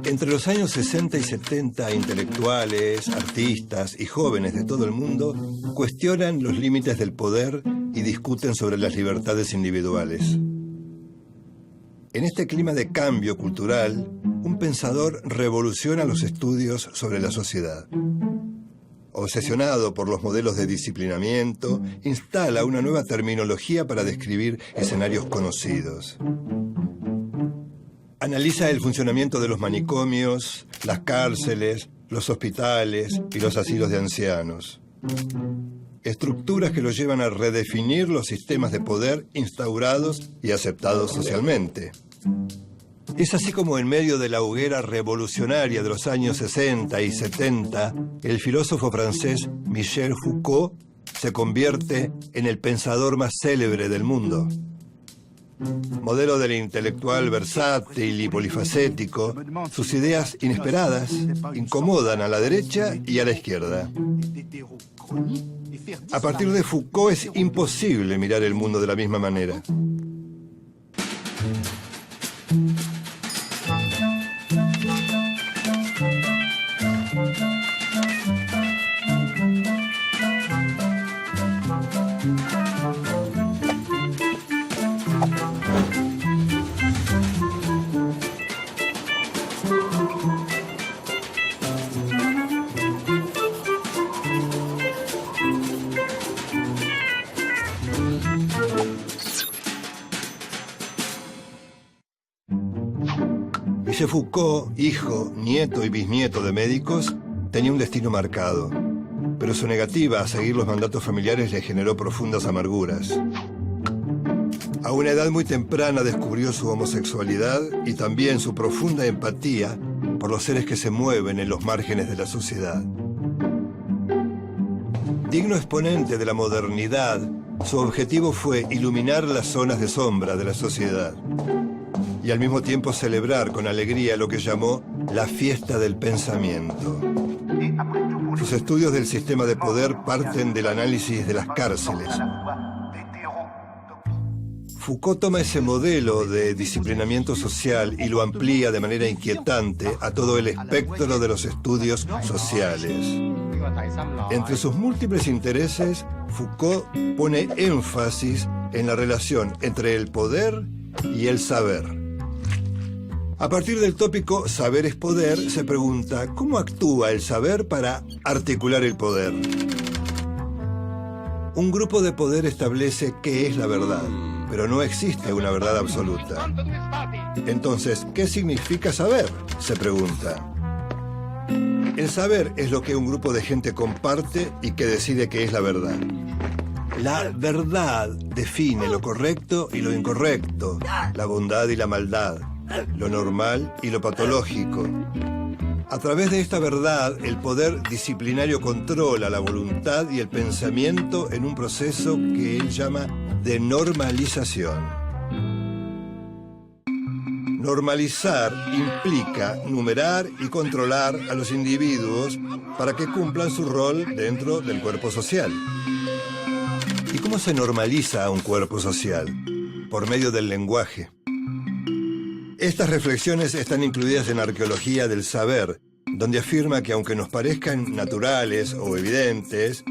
Entre los años 60 y 70, intelectuales, artistas y jóvenes de todo el mundo cuestionan los límites del poder y discuten sobre las libertades individuales. En este clima de cambio cultural, un pensador revoluciona los estudios sobre la sociedad. Obsesionado por los modelos de disciplinamiento, instala una nueva terminología para describir escenarios conocidos. Analiza el funcionamiento de los manicomios, las cárceles, los hospitales y los asilos de ancianos. Estructuras que lo llevan a redefinir los sistemas de poder instaurados y aceptados socialmente. Es así como en medio de la hoguera revolucionaria de los años 60 y 70, el filósofo francés Michel Foucault se convierte en el pensador más célebre del mundo. Modelo del intelectual versátil y polifacético, sus ideas inesperadas incomodan a la derecha y a la izquierda. A partir de Foucault es imposible mirar el mundo de la misma manera. Michel Foucault, hijo, nieto y bisnieto de médicos, tenía un destino marcado, pero su negativa a seguir los mandatos familiares le generó profundas amarguras. A una edad muy temprana descubrió su homosexualidad y también su profunda empatía por los seres que se mueven en los márgenes de la sociedad. Digno exponente de la modernidad, su objetivo fue iluminar las zonas de sombra de la sociedad y al mismo tiempo celebrar con alegría lo que llamó la fiesta del pensamiento. Sus estudios del sistema de poder parten del análisis de las cárceles. Foucault toma ese modelo de disciplinamiento social y lo amplía de manera inquietante a todo el espectro de los estudios sociales. Entre sus múltiples intereses, Foucault pone énfasis en la relación entre el poder y el saber. A partir del tópico saber es poder, se pregunta ¿cómo actúa el saber para articular el poder? Un grupo de poder establece qué es la verdad, pero no existe una verdad absoluta. Entonces, ¿qué significa saber?, se pregunta. El saber es lo que un grupo de gente comparte y que decide qué es la verdad. La verdad define lo correcto y lo incorrecto, la bondad y la maldad, lo normal y lo patológico. A través de esta verdad, el poder disciplinario controla la voluntad y el pensamiento en un proceso que él llama de normalización. Normalizar implica numerar y controlar a los individuos para que cumplan su rol dentro del cuerpo social. ¿Y cómo se normaliza a un cuerpo social? Por medio del lenguaje. Estas reflexiones están incluidas en Arqueología del Saber, donde afirma que aunque nos parezcan naturales o evidentes,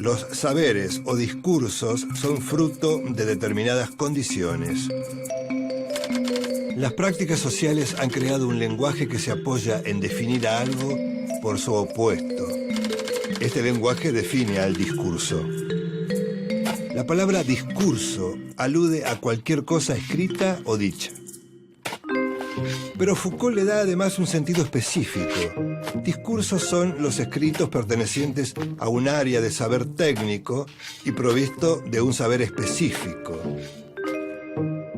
los saberes o discursos son fruto de determinadas condiciones. Las prácticas sociales han creado un lenguaje que se apoya en definir a algo por su opuesto. Este lenguaje define al discurso. La palabra discurso alude a cualquier cosa escrita o dicha. Pero Foucault le da además un sentido específico. Discursos son los escritos pertenecientes a un área de saber técnico y provisto de un saber específico.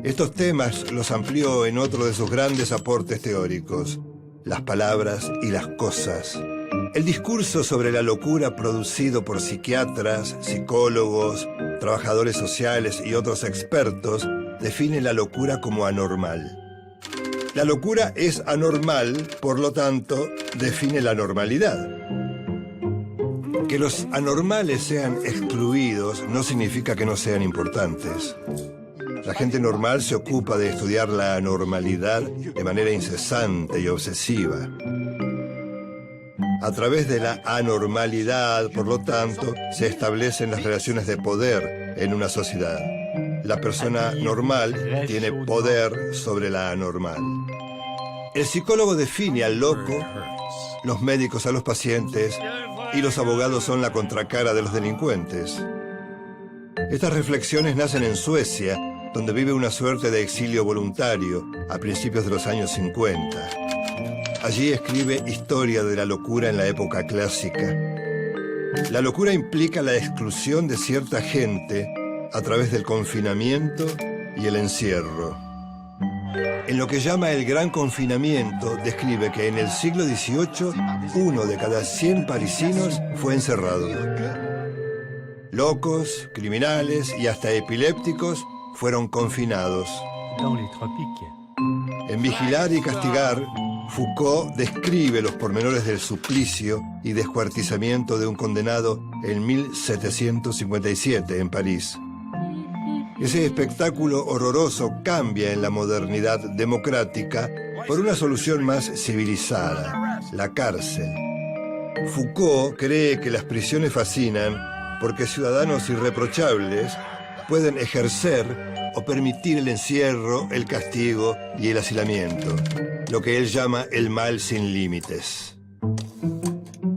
Estos temas los amplió en otro de sus grandes aportes teóricos, las palabras y las cosas. El discurso sobre la locura producido por psiquiatras, psicólogos, trabajadores sociales y otros expertos define la locura como anormal. La locura es anormal, por lo tanto, define la normalidad. Que los anormales sean excluidos no significa que no sean importantes. La gente normal se ocupa de estudiar la anormalidad de manera incesante y obsesiva. A través de la anormalidad, por lo tanto, se establecen las relaciones de poder en una sociedad. La persona normal tiene poder sobre la anormal. El psicólogo define al loco, los médicos a los pacientes y los abogados son la contracara de los delincuentes. Estas reflexiones nacen en Suecia, donde vive una suerte de exilio voluntario a principios de los años 50. Allí escribe Historia de la locura en la época clásica. La locura implica la exclusión de cierta gente a través del confinamiento y el encierro. En lo que llama el Gran Confinamiento, describe que en el siglo XVIII, 1 de cada 100 parisinos fue encerrado. Locos, criminales y hasta epilépticos fueron confinados. En Vigilar y Castigar, Foucault describe los pormenores del suplicio y descuartizamiento de un condenado en 1757 en París. Ese espectáculo horroroso cambia en la modernidad democrática por una solución más civilizada, la cárcel. Foucault cree que las prisiones fascinan porque ciudadanos irreprochables pueden ejercer o permitir el encierro, el castigo y el hacinamiento, lo que él llama el mal sin límites.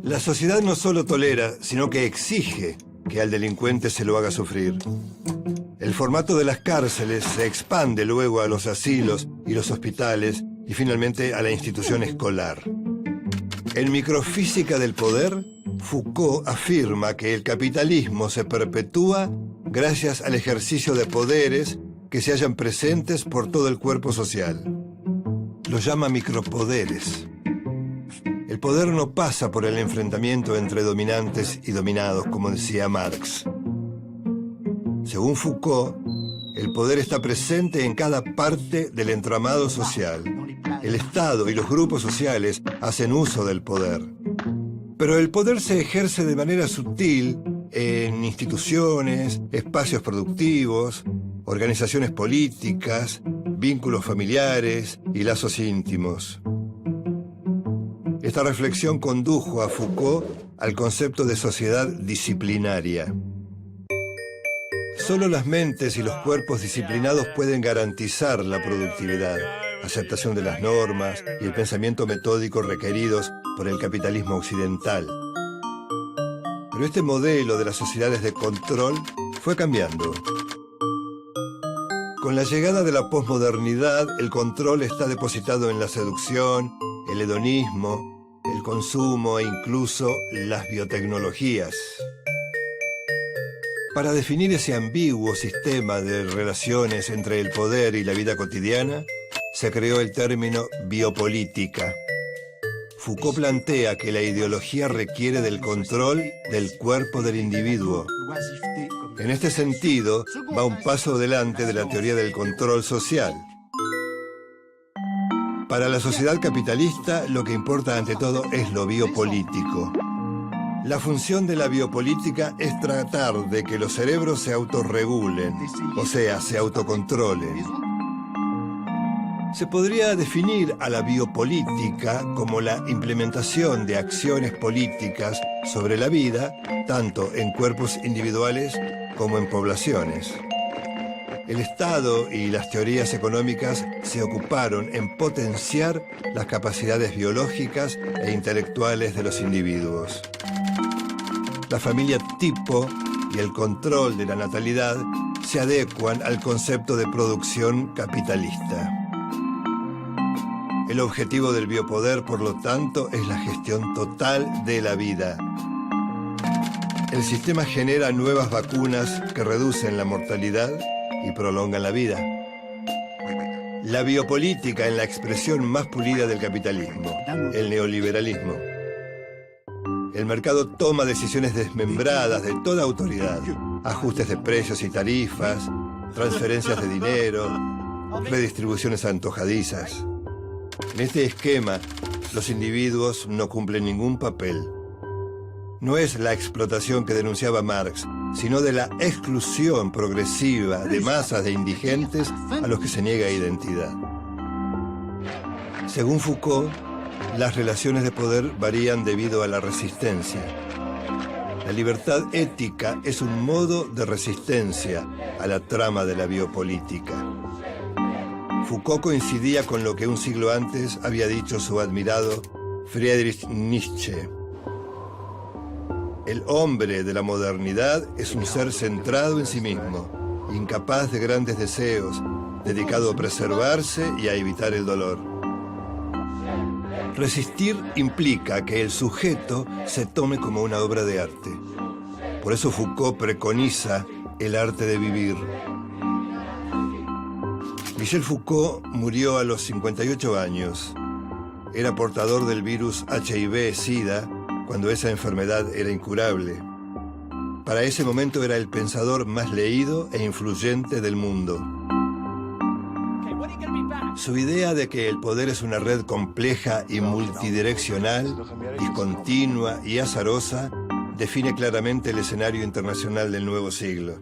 La sociedad no solo tolera, sino que exige que al delincuente se lo haga sufrir. El formato de las cárceles se expande luego a los asilos y los hospitales y finalmente a la institución escolar. En Microfísica del Poder, Foucault afirma que el capitalismo se perpetúa gracias al ejercicio de poderes que se hallan presentes por todo el cuerpo social. Los llama micropoderes. El poder no pasa por el enfrentamiento entre dominantes y dominados, como decía Marx. Según Foucault, el poder está presente en cada parte del entramado social. El Estado y los grupos sociales hacen uso del poder. Pero el poder se ejerce de manera sutil en instituciones, espacios productivos, organizaciones políticas, vínculos familiares y lazos íntimos. Esta reflexión condujo a Foucault al concepto de sociedad disciplinaria. Solo las mentes y los cuerpos disciplinados pueden garantizar la productividad, aceptación de las normas y el pensamiento metódico requeridos por el capitalismo occidental. Pero este modelo de las sociedades de control fue cambiando. Con la llegada de la posmodernidad, el control está depositado en la seducción, el hedonismo, el consumo e incluso las biotecnologías. Para definir ese ambiguo sistema de relaciones entre el poder y la vida cotidiana, se creó el término biopolítica. Foucault plantea que la ideología requiere del control del cuerpo del individuo. En este sentido, va un paso adelante de la teoría del control social. Para la sociedad capitalista, lo que importa ante todo es lo biopolítico. La función de la biopolítica es tratar de que los cerebros se autorregulen, o sea, se autocontrolen. Se podría definir a la biopolítica como la implementación de acciones políticas sobre la vida, tanto en cuerpos individuales como en poblaciones. El Estado y las teorías económicas se ocuparon en potenciar las capacidades biológicas e intelectuales de los individuos. La familia tipo y el control de la natalidad se adecuan al concepto de producción capitalista. El objetivo del biopoder, por lo tanto, es la gestión total de la vida. El sistema genera nuevas vacunas que reducen la mortalidad y prolongan la vida. La biopolítica en la expresión más pulida del capitalismo, el neoliberalismo. El mercado toma decisiones desmembradas de toda autoridad, ajustes de precios y tarifas, transferencias de dinero, redistribuciones antojadizas. En este esquema, los individuos no cumplen ningún papel. no es la explotación que denunciaba Marx, sino de la exclusión progresiva de masas de indigentes a los que se niega identidad. Según Foucault, las relaciones de poder varían debido a la resistencia. La libertad ética es un modo de resistencia a la trama de la biopolítica. Foucault coincidía con lo que un siglo antes había dicho su admirado Friedrich Nietzsche. El hombre de la modernidad es un ser centrado en sí mismo, incapaz de grandes deseos, dedicado a preservarse y a evitar el dolor. Resistir implica que el sujeto se tome como una obra de arte. Por eso Foucault preconiza el arte de vivir. Michel Foucault murió a los 58 años. Era portador del virus HIV-Sida cuando esa enfermedad era incurable. Para ese momento era el pensador más leído e influyente del mundo. Su idea de que el poder es una red compleja y multidireccional, discontinua y azarosa, define claramente el escenario internacional del nuevo siglo.